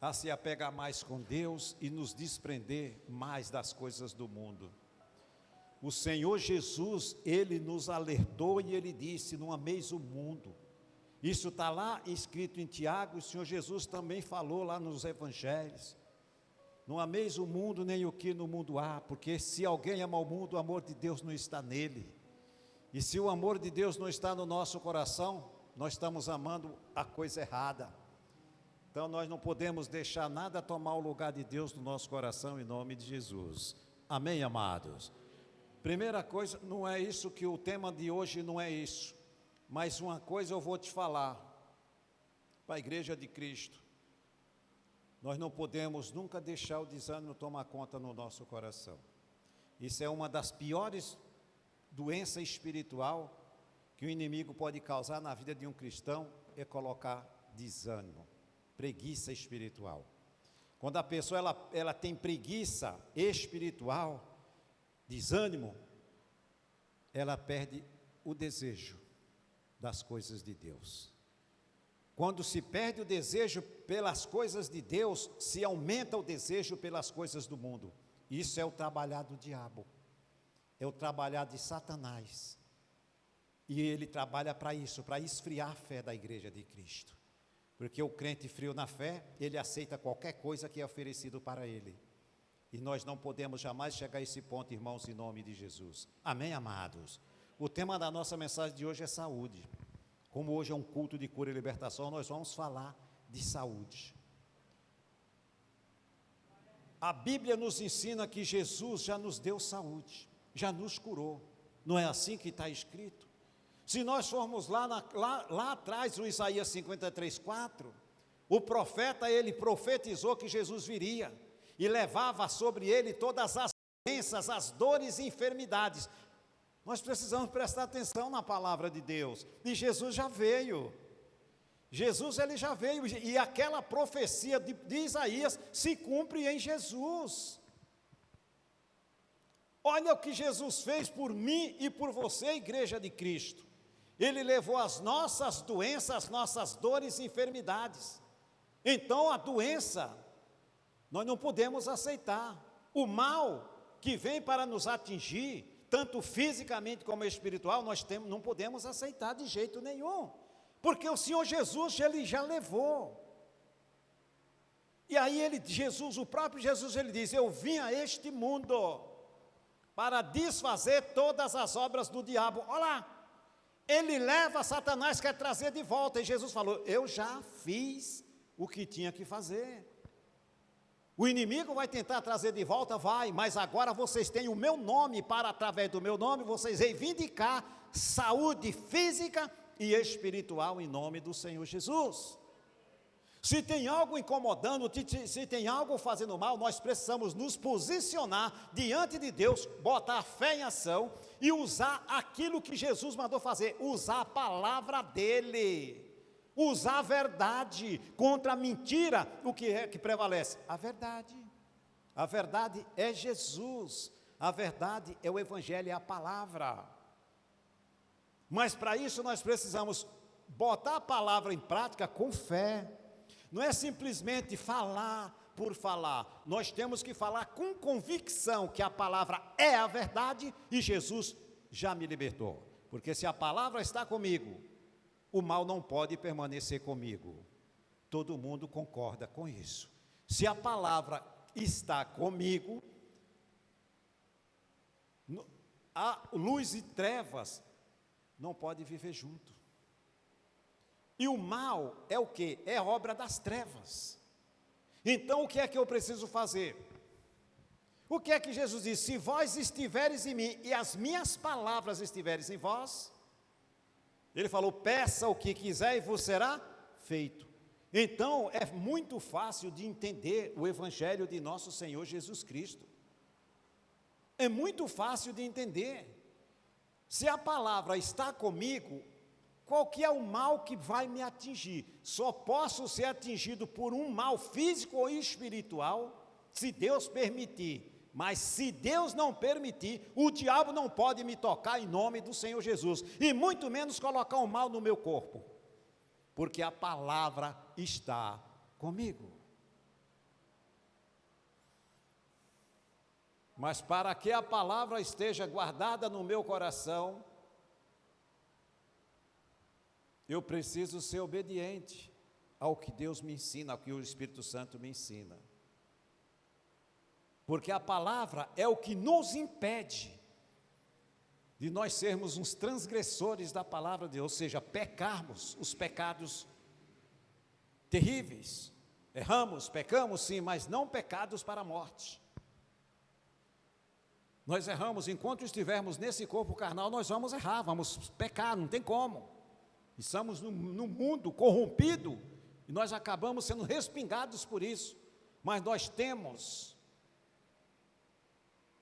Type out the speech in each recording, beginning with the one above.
a se apegar mais com Deus e nos desprender mais das coisas do mundo. O Senhor Jesus, Ele nos alertou e Ele disse: não ameis o mundo. Isso está lá escrito em Tiago, o Senhor Jesus também falou lá nos evangelhos. Não ameis o mundo nem o que no mundo há, porque se alguém ama o mundo, o amor de Deus não está nele. E se o amor de Deus não está no nosso coração, nós estamos amando a coisa errada. Então nós não podemos deixar nada tomar o lugar de Deus no nosso coração, em nome de Jesus. Amém, amados? Primeira coisa, não é isso, que o tema de hoje não é isso. Mas uma coisa eu vou te falar, para a igreja de Cristo: nós não podemos nunca deixar o desânimo tomar conta no nosso coração. Isso é uma das piores doenças espiritual que o inimigo pode causar na vida de um cristão, é colocar desânimo, preguiça espiritual. Quando a pessoa ela tem preguiça espiritual, desânimo, ela perde o desejo das coisas de Deus. Quando se perde o desejo pelas coisas de Deus, se aumenta o desejo pelas coisas do mundo. Isso é o trabalhar do diabo, é o trabalhar de Satanás. E ele trabalha para isso, para esfriar a fé da igreja de Cristo. Porque o crente frio na fé, ele aceita qualquer coisa que é oferecido para ele. E nós não podemos jamais chegar a esse ponto, irmãos, em nome de Jesus. Amém, amados? O tema da nossa mensagem de hoje é saúde. Como hoje é um culto de cura e libertação, nós vamos falar de saúde. A Bíblia nos ensina que Jesus já nos deu saúde, já nos curou. Não é assim que está escrito? Se nós formos lá atrás, no Isaías 53:4, o profeta, ele profetizou que Jesus viria e levava sobre ele todas as doenças, as dores e enfermidades. Nós precisamos prestar atenção na palavra de Deus, e Jesus já veio. Jesus, ele já veio, e aquela profecia de Isaías se cumpre em Jesus. Olha o que Jesus fez por mim e por você, igreja de Cristo. Ele levou as nossas doenças, as nossas dores e enfermidades. Então a doença, nós não podemos aceitar. O mal que vem para nos atingir, tanto fisicamente como espiritual, não podemos aceitar de jeito nenhum. Porque o Senhor Jesus, ele já levou. E aí o próprio Jesus, ele diz: eu vim a este mundo para desfazer todas as obras do diabo. Olha lá, ele leva Satanás, quer trazer de volta, e Jesus falou: eu já fiz o que tinha que fazer. O inimigo vai tentar trazer de volta, vai, mas agora vocês têm o meu nome, para através do meu nome, vocês reivindicar saúde física e espiritual em nome do Senhor Jesus. Se tem algo incomodando, se tem algo fazendo mal, nós precisamos nos posicionar diante de Deus, botar a fé em ação e usar aquilo que Jesus mandou fazer, usar a palavra dele, usar a verdade contra a mentira. O que é que prevalece? A verdade. A verdade é Jesus, a verdade é o Evangelho, é a palavra. Mas para isso nós precisamos botar a palavra em prática com fé. Não é simplesmente falar por falar. Nós temos que falar com convicção que a palavra é a verdade e Jesus já me libertou. Porque se a palavra está comigo, o mal não pode permanecer comigo. Todo mundo concorda com isso. Se a palavra está comigo, a luz e trevas não podem viver junto. E o mal é o quê? É obra das trevas. Então o que é que eu preciso fazer? O que é que Jesus disse? Se vós estiveres em mim e as minhas palavras estiveres em vós, ele falou: peça o que quiser e vos será feito. Então é muito fácil de entender o Evangelho de nosso Senhor Jesus Cristo. É muito fácil de entender. Se a palavra está comigo, qual que é o mal que vai me atingir? Só posso ser atingido por um mal físico ou espiritual, se Deus permitir. Mas se Deus não permitir, o diabo não pode me tocar em nome do Senhor Jesus, e muito menos colocar um mal no meu corpo, porque a palavra está comigo. Mas para que a palavra esteja guardada no meu coração, eu preciso ser obediente ao que Deus me ensina, ao que o Espírito Santo me ensina. Porque a palavra é o que nos impede de nós sermos uns transgressores da palavra de Deus, ou seja, pecarmos os pecados terríveis. Erramos, pecamos sim, mas não pecados para a morte. Nós erramos, enquanto estivermos nesse corpo carnal, nós vamos errar, vamos pecar, não tem como. Estamos no mundo corrompido, e nós acabamos sendo respingados por isso. Mas nós temos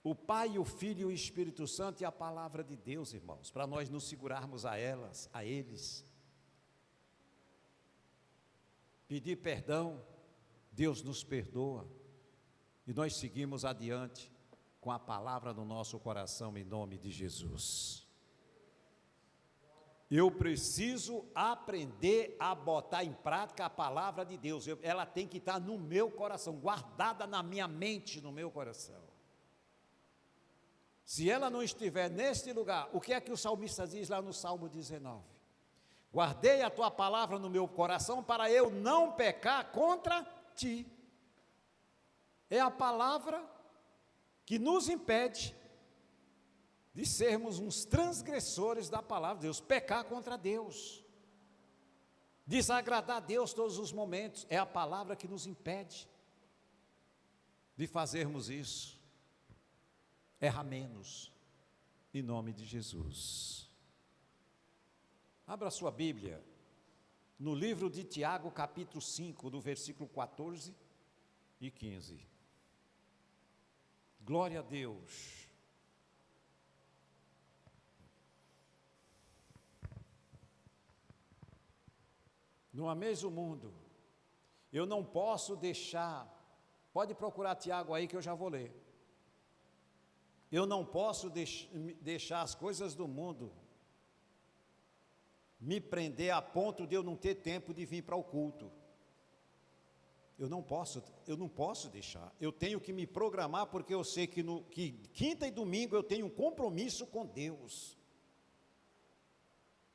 o Pai, o Filho e o Espírito Santo e a palavra de Deus, irmãos, para nós nos segurarmos a eles. Pedir perdão, Deus nos perdoa, e nós seguimos adiante com a palavra no nosso coração, em nome de Jesus. Eu preciso aprender a botar em prática a palavra de Deus, ela tem que estar no meu coração, guardada na minha mente, no meu coração. Se ela não estiver neste lugar, o que é que o salmista diz lá no Salmo 19? Guardei a tua palavra no meu coração para eu não pecar contra ti. É a palavra que nos impede de sermos uns transgressores da palavra de Deus, pecar contra Deus, desagradar a Deus todos os momentos. É a palavra que nos impede de fazermos isso. Erra menos, em nome de Jesus. Abra sua Bíblia no livro de Tiago, capítulo 5, do versículo 14 e 15. Glória a Deus. No mesmo mundo, eu não posso deixar, pode procurar Tiago aí que eu já vou ler. Eu não posso deixar as coisas do mundo me prender a ponto de eu não ter tempo de vir para o culto. Eu não posso deixar. Eu tenho que me programar, porque eu sei que quinta e domingo eu tenho um compromisso com Deus.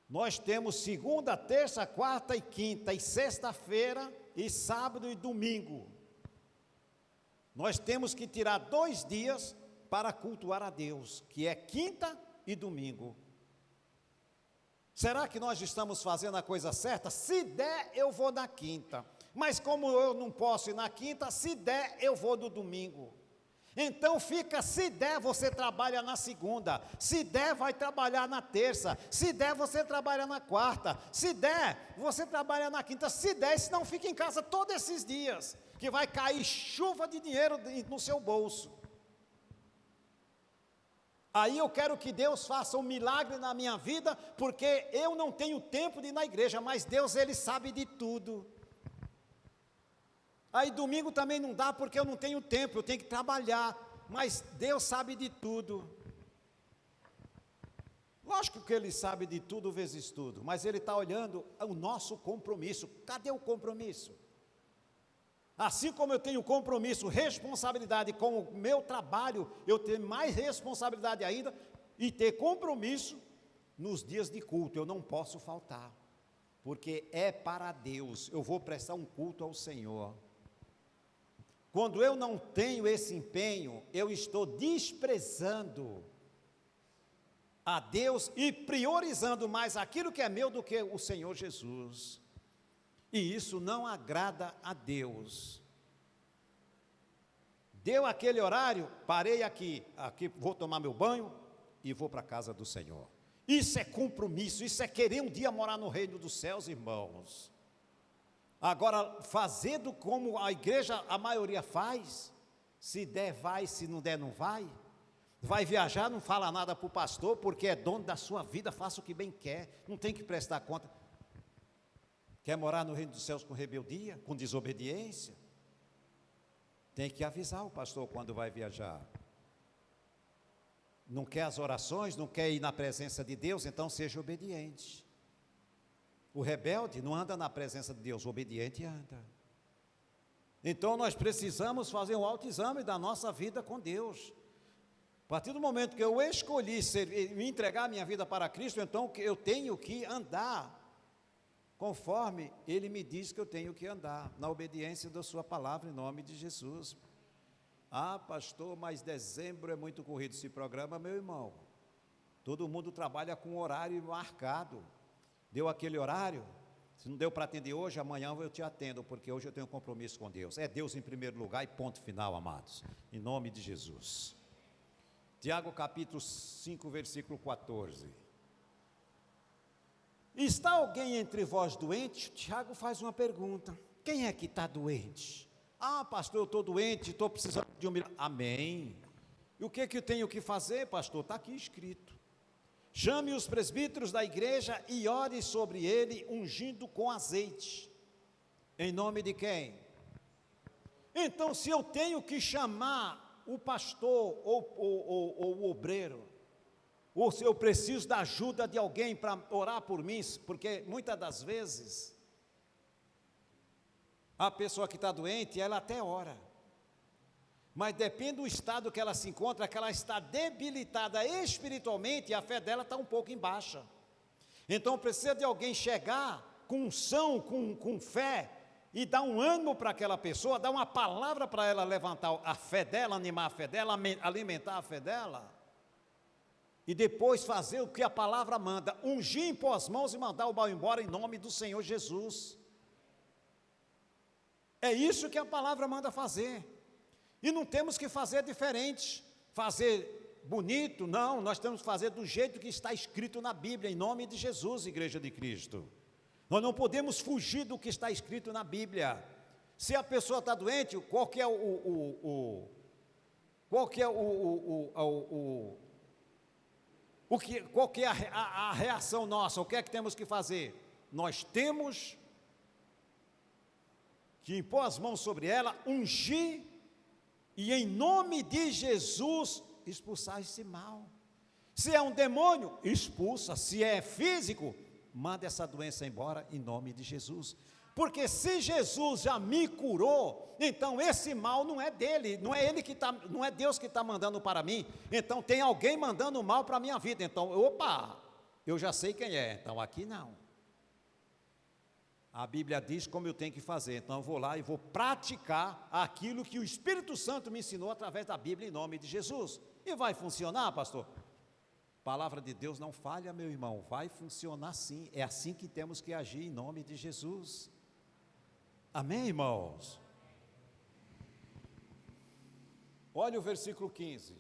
Nós temos segunda, terça, quarta e quinta, e sexta-feira, e sábado e domingo. Nós temos que tirar 2 dias para cultuar a Deus, que é quinta e domingo. Será que nós estamos fazendo a coisa certa? Se der, eu vou na quinta. Mas como eu não posso ir na quinta, se der, eu vou no domingo. Então fica, se der, você trabalha na segunda, se der, vai trabalhar na terça, se der, você trabalha na quarta, se der, você trabalha na quinta, se der, senão fica em casa todos esses dias, que vai cair chuva de dinheiro no seu bolso. Aí eu quero que Deus faça um milagre na minha vida, porque eu não tenho tempo de ir na igreja, mas Deus, Ele sabe de tudo. Aí domingo também não dá, porque eu não tenho tempo, eu tenho que trabalhar, mas Deus sabe de tudo. Lógico que Ele sabe de tudo vezes tudo, mas Ele está olhando o nosso compromisso. Cadê o compromisso? Assim como eu tenho compromisso, responsabilidade com o meu trabalho, eu tenho mais responsabilidade ainda, e ter compromisso nos dias de culto. Eu não posso faltar, porque é para Deus, eu vou prestar um culto ao Senhor. Quando eu não tenho esse empenho, eu estou desprezando a Deus e priorizando mais aquilo que é meu do que o Senhor Jesus. E isso não agrada a Deus. Deu aquele horário, parei aqui vou tomar meu banho e vou para a casa do Senhor. Isso é compromisso, isso é querer um dia morar no reino dos céus, irmãos. Agora, fazendo como a igreja, a maioria faz, se der vai, se não der não vai. Vai viajar, não fala nada para o pastor, porque é dono da sua vida, faça o que bem quer, não tem que prestar conta. Quer morar no reino dos céus com rebeldia, com desobediência? Tem que avisar o pastor quando vai viajar. Não quer as orações, não quer ir na presença de Deus, então seja obediente. O rebelde não anda na presença de Deus, o obediente anda. Então nós precisamos fazer um autoexame da nossa vida com Deus. partir do momento que eu escolhi me entregar a minha vida para Cristo, então eu tenho que andar conforme Ele me diz que eu tenho que andar, na obediência da sua palavra, em nome de Jesus. Ah, pastor, mas dezembro é muito corrido. Esse programa, meu irmão, todo mundo trabalha com horário marcado. Deu aquele horário? Se não deu para atender hoje, amanhã eu te atendo, porque hoje eu tenho um compromisso com Deus. É Deus em primeiro lugar e ponto final, amados, em nome de Jesus. Tiago capítulo 5, versículo 14. Está alguém entre vós doente? Tiago faz uma pergunta: quem é que está doente? Ah, pastor, eu estou doente, estou precisando de um milagre. Amém. E o que eu tenho que fazer, pastor? Está aqui escrito: chame os presbíteros da igreja e ore sobre ele, ungindo com azeite. Em nome de quem? Então, se eu tenho que chamar o pastor ou o obreiro, ou se eu preciso da ajuda de alguém para orar por mim, porque muitas das vezes a pessoa que está doente, ela até ora, mas depende do estado que ela se encontra, que ela está debilitada espiritualmente e a fé dela está um pouco em baixa. Então precisa de alguém chegar com unção, com fé, e dar um ânimo para aquela pessoa, dar uma palavra para ela levantar a fé dela, animar a fé dela, alimentar a fé dela, e depois fazer o que a palavra manda, ungir, impor as mãos e mandar o mal embora em nome do Senhor Jesus. É isso que a palavra manda fazer, e não temos que fazer diferente, fazer bonito, não, nós temos que fazer do jeito que está escrito na Bíblia, em nome de Jesus, Igreja de Cristo. Nós não podemos fugir do que está escrito na Bíblia. Se a pessoa está doente, qual que é a reação nossa? O que é que temos que fazer? Nós temos que impor as mãos sobre ela, ungir e em nome de Jesus expulsar esse mal. Se é um demônio, expulsa. Se é físico, manda essa doença embora em nome de Jesus. Porque se Jesus já me curou, então esse mal não é dele, não é ele que está, não é Deus que está mandando para mim. Então tem alguém mandando mal para a minha vida. Então, opa, eu já sei quem é. Então aqui não. A Bíblia diz como eu tenho que fazer. Então eu vou lá e vou praticar aquilo que o Espírito Santo me ensinou através da Bíblia em nome de Jesus. E vai funcionar, pastor? Palavra de Deus não falha, meu irmão, vai funcionar sim, é assim que temos que agir em nome de Jesus. Amém, irmãos? Olha o versículo 15.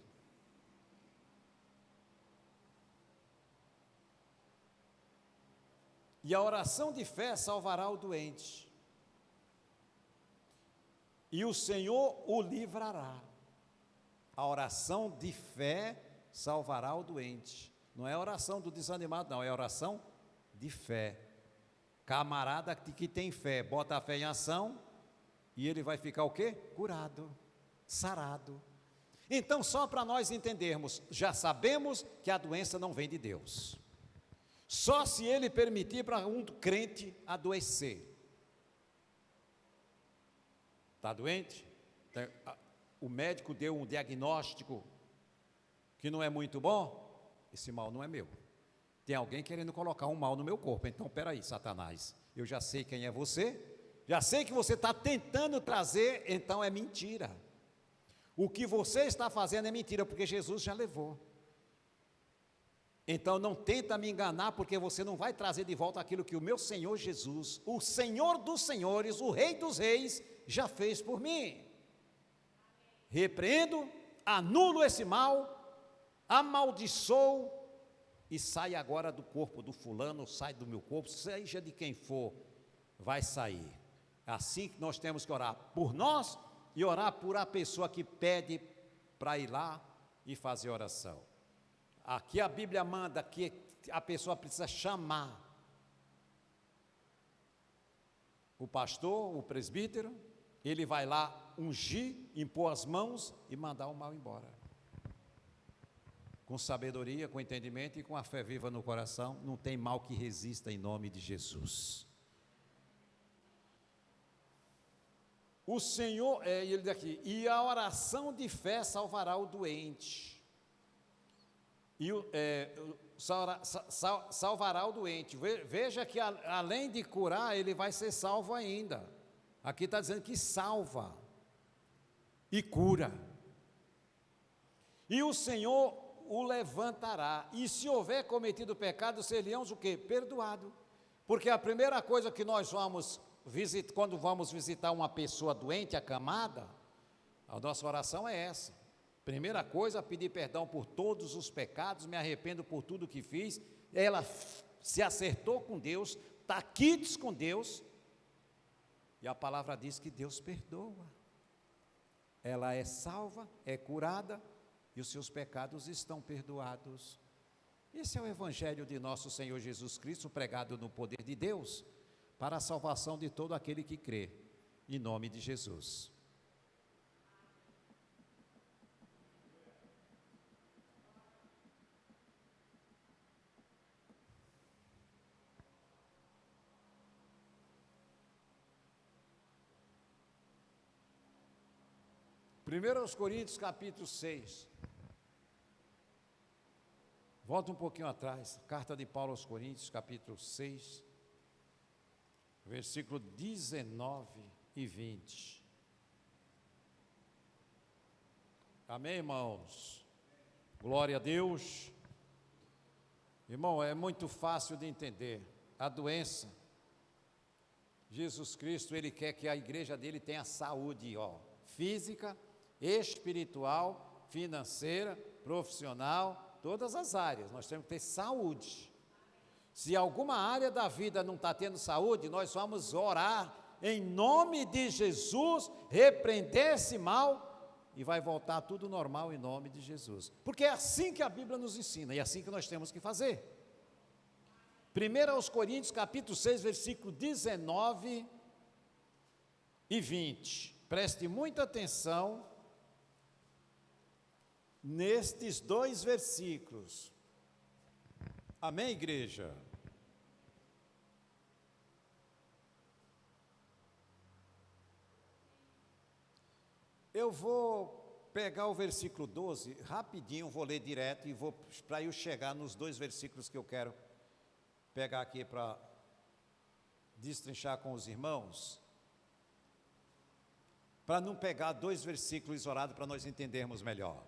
E a oração de fé salvará o doente, e o Senhor o livrará. A oração de fé salvará o doente. Não é oração do desanimado, não, é oração de fé. Camarada que tem fé, bota a fé em ação, e ele vai ficar o quê? Curado, sarado. Então, só para nós entendermos, já sabemos que a doença não vem de Deus. Só se ele permitir para um crente adoecer. Está doente? O médico deu um diagnóstico que não é muito bom, esse mal não é meu. Tem alguém querendo colocar um mal no meu corpo. Então, peraí, Satanás, eu já sei quem é você, já sei que você está tentando trazer, então é mentira. O que você está fazendo é mentira, porque Jesus já levou. Então não tenta me enganar, porque você não vai trazer de volta aquilo que o meu Senhor Jesus, o Senhor dos senhores, o Rei dos reis, já fez por mim. Repreendo, anulo esse mal, amaldiçoo e sai agora do corpo do fulano, sai do meu corpo, seja de quem for, vai sair. Assim que nós temos que orar por nós e orar por a pessoa que pede para ir lá e fazer oração. Aqui a Bíblia manda que a pessoa precisa chamar o pastor, o presbítero, ele vai lá ungir, impor as mãos e mandar o mal embora. Com sabedoria, com entendimento e com a fé viva no coração, não tem mal que resista em nome de Jesus. O Senhor, ele daqui, e a oração de fé salvará o doente. salvará o doente. Veja que além de curar, ele vai ser salvo ainda. Aqui está dizendo que salva e cura. E o Senhor o levantará, e se houver cometido pecado, seremos o quê? Perdoado. Porque a primeira coisa que nós vamos visitar, quando vamos visitar uma pessoa doente, acamada, a nossa oração é essa. Primeira coisa, pedir perdão por todos os pecados, me arrependo por tudo que fiz. Ela se acertou com Deus, está quites com Deus, e a palavra diz que Deus perdoa. Ela é salva, é curada, e os seus pecados estão perdoados. Esse é o evangelho de nosso Senhor Jesus Cristo, pregado no poder de Deus, para a salvação de todo aquele que crê, em nome de Jesus. Primeiro aos Coríntios, capítulo 6. Volta um pouquinho atrás, carta de Paulo aos Coríntios, capítulo 6, versículo 19 e 20. Amém, irmãos? Glória a Deus. Irmão, é muito fácil de entender. A doença, Jesus Cristo, Ele quer que a igreja dele tenha saúde, física, espiritual, financeira, profissional, todas as áreas, nós temos que ter saúde. Se alguma área da vida não está tendo saúde, nós vamos orar em nome de Jesus, repreender esse mal e vai voltar tudo normal em nome de Jesus, porque é assim que a Bíblia nos ensina, e é assim que nós temos que fazer. 1 aos Coríntios, capítulo 6, versículo 19 e 20, preste muita atenção nestes dois versículos. Amém, igreja? Eu vou pegar o versículo 12, rapidinho, vou ler direto e vou para eu chegar nos dois versículos que eu quero pegar aqui para destrinchar com os irmãos, para não pegar dois versículos isolados para nós entendermos melhor.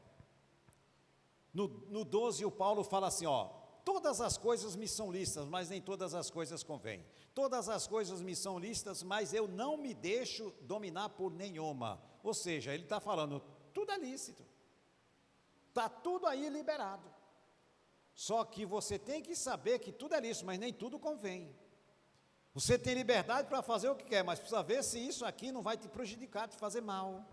No 12, o Paulo fala assim, todas as coisas me são lícitas, mas nem todas as coisas convêm. Todas as coisas me são lícitas, mas eu não me deixo dominar por nenhuma. Ou seja, ele está falando, tudo é lícito. Está tudo aí liberado. Só que você tem que saber que tudo é lícito, mas nem tudo convém. Você tem liberdade para fazer o que quer, mas precisa ver se isso aqui não vai te prejudicar, te fazer mal.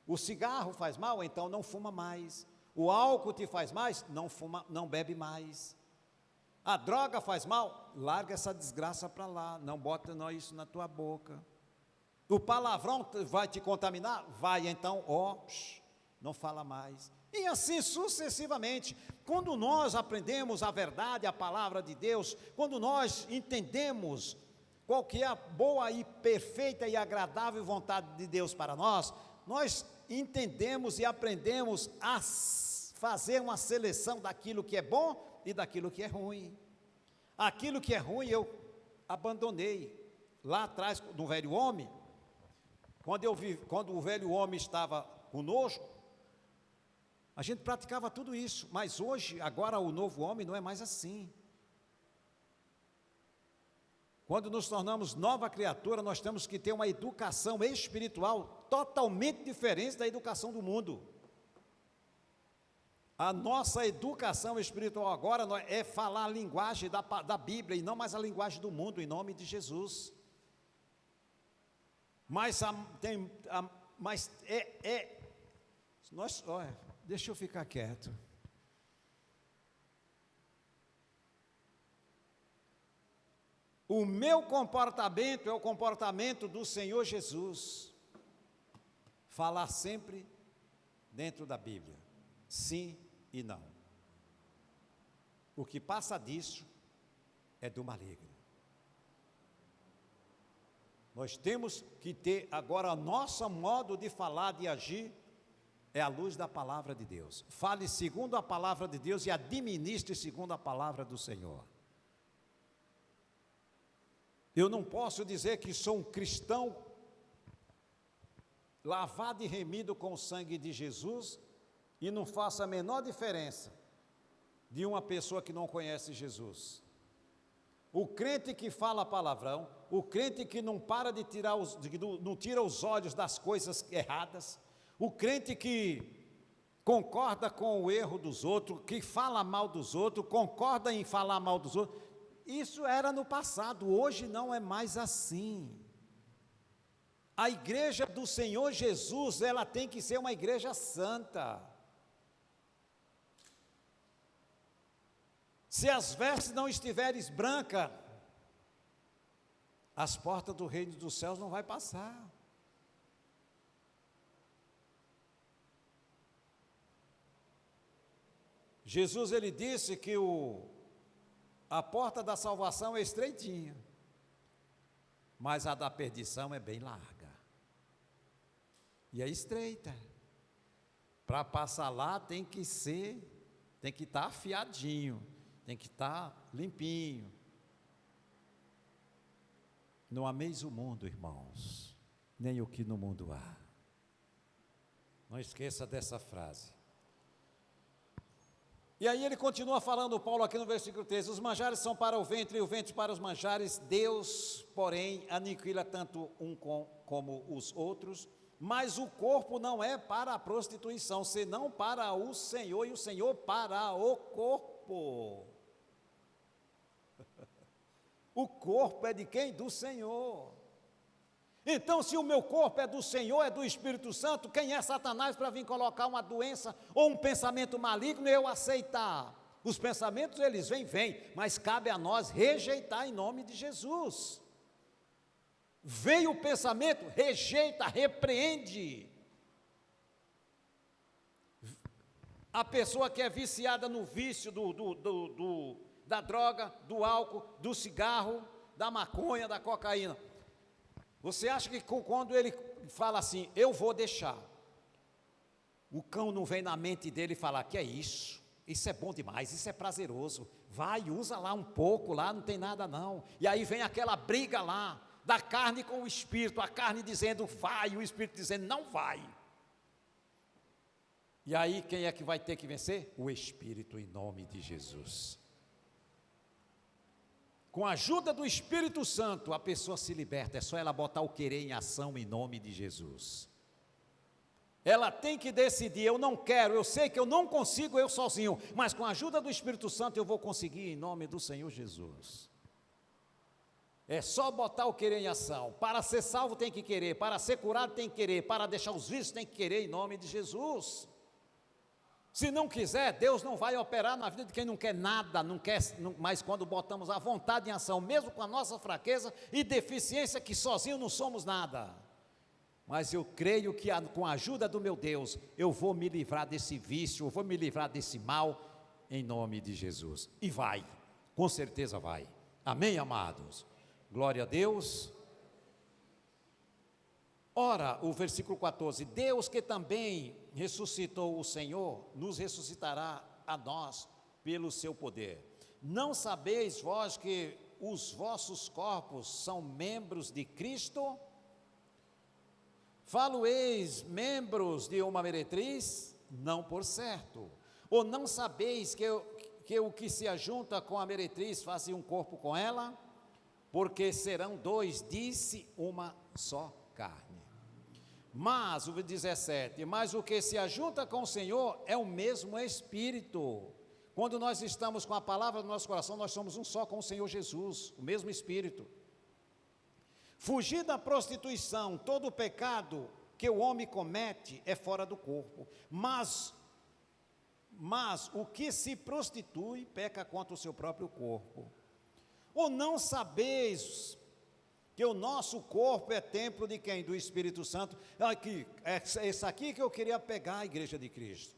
O cigarro faz mal, então não fuma mais. O álcool te faz mais, não fuma, não bebe mais. A droga faz mal, larga essa desgraça para lá, não bota isso na tua boca. O palavrão vai te contaminar? Vai, então, não fala mais. E assim sucessivamente. Quando nós aprendemos a verdade, a palavra de Deus, quando nós entendemos qual que é a boa e perfeita e agradável vontade de Deus para nós, nós entendemos e aprendemos a fazer uma seleção daquilo que é bom e daquilo que é ruim. Aquilo que é ruim eu abandonei. Lá atrás, no velho homem, quando o velho homem estava conosco, a gente praticava tudo isso, mas hoje, agora o novo homem não é mais assim. Quando nos tornamos nova criatura, nós temos que ter uma educação espiritual totalmente diferente da educação do mundo. A nossa educação espiritual agora é falar a linguagem da Bíblia e não mais a linguagem do mundo, em nome de Jesus. Deixa eu ficar quieto. O meu comportamento é o comportamento do Senhor Jesus. Falar sempre dentro da Bíblia, sim e não. O que passa disso é do maligno. Nós temos que ter agora o nosso modo de falar, de agir, é a luz da palavra de Deus. Fale segundo a palavra de Deus e administre segundo a palavra do Senhor. Eu não posso dizer que sou um cristão lavado e remido com o sangue de Jesus e não faço a menor diferença de uma pessoa que não conhece Jesus. O crente que fala palavrão, o crente que não para de não tira os olhos das coisas erradas, o crente que concorda com o erro dos outros, que fala mal dos outros, concorda em falar mal dos outros, isso era no passado, hoje não é mais assim. A igreja do Senhor Jesus, ela tem que ser uma igreja santa. Se as vestes não estiverem brancas, as portas do reino dos céus não vai passar. Jesus, ele disse que a porta da salvação é estreitinha, mas a da perdição é bem larga. E é estreita. Para passar lá tem que estar afiadinho, tem que estar limpinho. Não ameis o mundo, irmãos, nem o que no mundo há. Não esqueça dessa frase. E aí ele continua falando, Paulo, aqui no versículo 13, os manjares são para o ventre e o ventre para os manjares, Deus, porém, aniquila tanto um como os outros, mas o corpo não é para a prostituição, senão para o Senhor, e o Senhor para o corpo. O corpo é de quem? Do Senhor. Então, se o meu corpo é do Senhor, é do Espírito Santo, quem é Satanás para vir colocar uma doença ou um pensamento maligno e eu aceitar? Os pensamentos, eles vêm, mas cabe a nós rejeitar em nome de Jesus. Veio o pensamento, rejeita, repreende. A pessoa que é viciada no vício da droga, do álcool, do cigarro, da maconha, da cocaína. Você acha que quando ele fala assim, eu vou deixar, o cão não vem na mente dele e fala, que é isso? Isso é bom demais, isso é prazeroso. Vai, usa lá um pouco, lá não tem nada não. E aí vem aquela briga lá, da carne com o espírito, a carne dizendo vai, o espírito dizendo não vai. E aí quem é que vai ter que vencer? O Espírito, em nome de Jesus. Com a ajuda do Espírito Santo, a pessoa se liberta, é só ela botar o querer em ação em nome de Jesus. Ela tem que decidir, eu não quero, eu sei que eu não consigo eu sozinho, mas com a ajuda do Espírito Santo eu vou conseguir em nome do Senhor Jesus. É só botar o querer em ação. Para ser salvo tem que querer, para ser curado tem que querer, para deixar os vícios tem que querer em nome de Jesus. Se não quiser, Deus não vai operar na vida de quem não quer nada, mas quando botamos a vontade em ação, mesmo com a nossa fraqueza e deficiência, que sozinho não somos nada. Mas eu creio que com a ajuda do meu Deus, eu vou me livrar desse vício, eu vou me livrar desse mal, em nome de Jesus. E vai, com certeza vai. Amém, amados? Glória a Deus. Ora, o versículo 14, Deus que também ressuscitou o Senhor, nos ressuscitará a nós pelo seu poder. Não sabeis vós que os vossos corpos são membros de Cristo? Falo-eis membros de uma meretriz? Não por certo. Ou não sabeis que o que se ajunta com a meretriz faz um corpo com ela? Porque serão dois, disse uma só carne. Mas, o 17, mas o que se ajunta com o Senhor é o mesmo Espírito. Quando nós estamos com a palavra no nosso coração, nós somos um só com o Senhor Jesus, o mesmo Espírito. Fugir da prostituição, todo o pecado que o homem comete é fora do corpo, mas o que se prostitui peca contra o seu próprio corpo. Ou não sabeis que o nosso corpo é templo de quem? Do Espírito Santo. Aqui, é isso aqui que eu queria pegar a igreja de Cristo,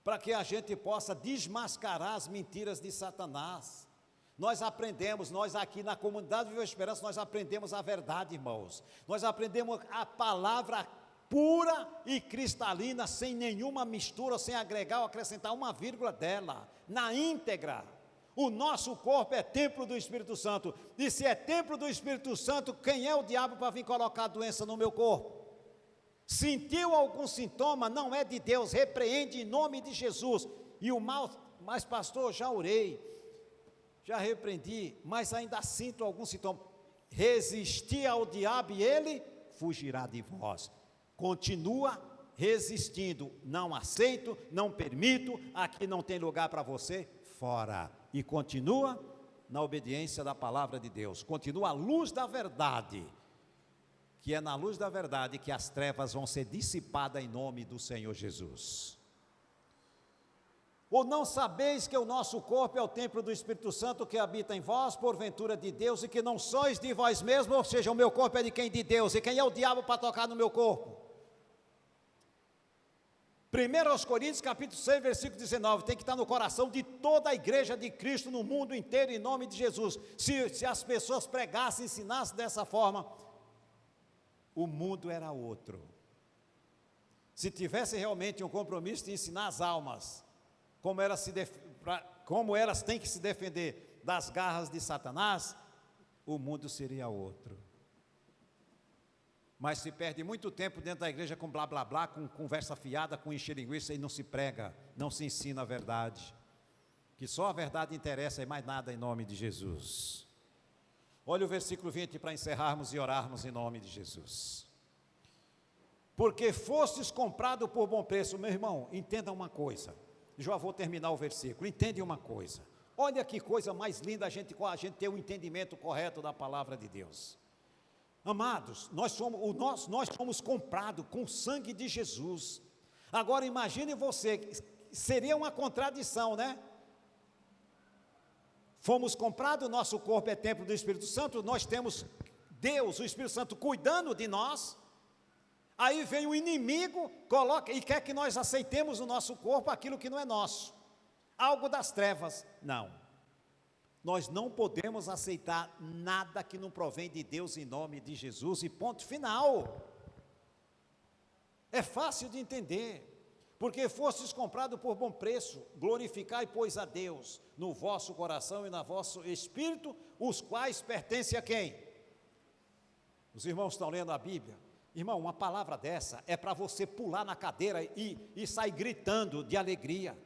para que a gente possa desmascarar as mentiras de Satanás. Nós aprendemos, nós aqui na comunidade Viva a Esperança, nós aprendemos a verdade, irmãos. Nós aprendemos a palavra pura e cristalina, sem nenhuma mistura, sem agregar ou acrescentar uma vírgula dela, na íntegra. O nosso corpo é templo do Espírito Santo, e se é templo do Espírito Santo, quem é o diabo para vir colocar doença no meu corpo? Sentiu algum sintoma, não é de Deus, repreende em nome de Jesus. E o mal, mas pastor, já orei, já repreendi, mas ainda sinto algum sintoma. Resistir ao diabo e ele fugirá de vós. Continua resistindo, não aceito, não permito, aqui não tem lugar para você, fora. E continua na obediência da palavra de Deus, continua a luz da verdade, que é na luz da verdade que as trevas vão ser dissipadas em nome do Senhor Jesus. Ou não sabeis que o nosso corpo é o templo do Espírito Santo que habita em vós, porventura de Deus, e que não sois de vós mesmos, ou seja, o meu corpo é de quem? De Deus, e quem é o diabo para tocar no meu corpo? 1 Coríntios capítulo 6, versículo 19, tem que estar no coração de toda a igreja de Cristo no mundo inteiro, em nome de Jesus. Se as pessoas pregassem, ensinassem dessa forma, o mundo era outro. Se tivesse realmente um compromisso de ensinar as almas, como elas têm que se defender das garras de Satanás, o mundo seria outro. Mas se perde muito tempo dentro da igreja com blá blá blá, com conversa fiada, com encher linguiça, e não se prega, não se ensina a verdade, que só a verdade interessa e mais nada, em nome de Jesus. Olha o versículo 20 para encerrarmos e orarmos em nome de Jesus. Porque fostes comprado por bom preço. Meu irmão, entenda uma coisa, já vou terminar o versículo, entende uma coisa, olha que coisa mais linda a gente ter o entendimento correto da palavra de Deus. Amados, nós somos comprados com o sangue de Jesus. Agora imagine você, seria uma contradição, né? Fomos comprados, nosso corpo é templo do Espírito Santo, nós temos Deus, o Espírito Santo cuidando de nós. Aí vem o inimigo, coloca e quer que nós aceitemos no nosso corpo aquilo que não é nosso, algo das trevas. Não. Nós não podemos aceitar nada que não provém de Deus em nome de Jesus, e ponto final. É fácil de entender. Porque fostes comprados por bom preço, glorificai, pois, a Deus no vosso coração e no vosso espírito, os quais pertencem a quem? Os irmãos estão lendo a Bíblia? Irmão, uma palavra dessa é para você pular na cadeira e sair gritando de alegria.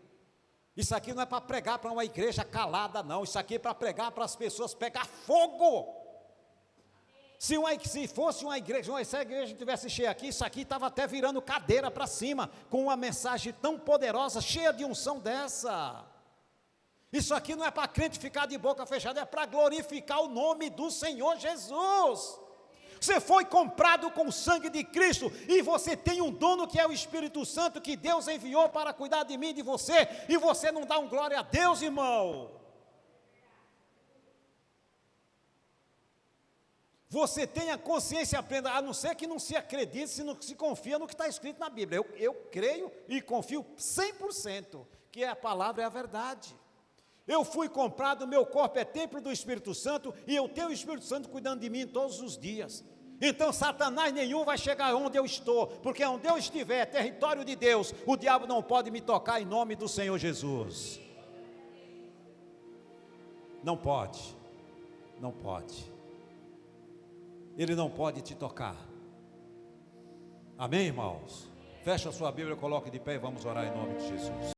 Isso aqui não é para pregar para uma igreja calada, não. Isso aqui é para pregar para as pessoas pegar fogo. Se fosse uma igreja, se a igreja tivesse cheia aqui, isso aqui estava até virando cadeira para cima, com uma mensagem tão poderosa, cheia de unção dessa. Isso aqui não é para crente ficar de boca fechada, é para glorificar o nome do Senhor Jesus. Você foi comprado com o sangue de Cristo, e você tem um dono que é o Espírito Santo, que Deus enviou para cuidar de mim e de você, e você não dá um glória a Deus, irmão. Você tem a consciência plena, a não ser que não se acredite, se não se confia no que está escrito na Bíblia. Eu creio e confio 100% que a palavra é a verdade. Eu fui comprado, meu corpo é templo do Espírito Santo, e eu tenho o Espírito Santo cuidando de mim todos os dias. Então Satanás nenhum vai chegar onde eu estou, porque onde eu estiver é território de Deus, o diabo não pode me tocar em nome do Senhor Jesus. Não pode, não pode. Ele não pode te tocar. Amém, irmãos? Fecha a sua Bíblia, coloque de pé e vamos orar em nome de Jesus.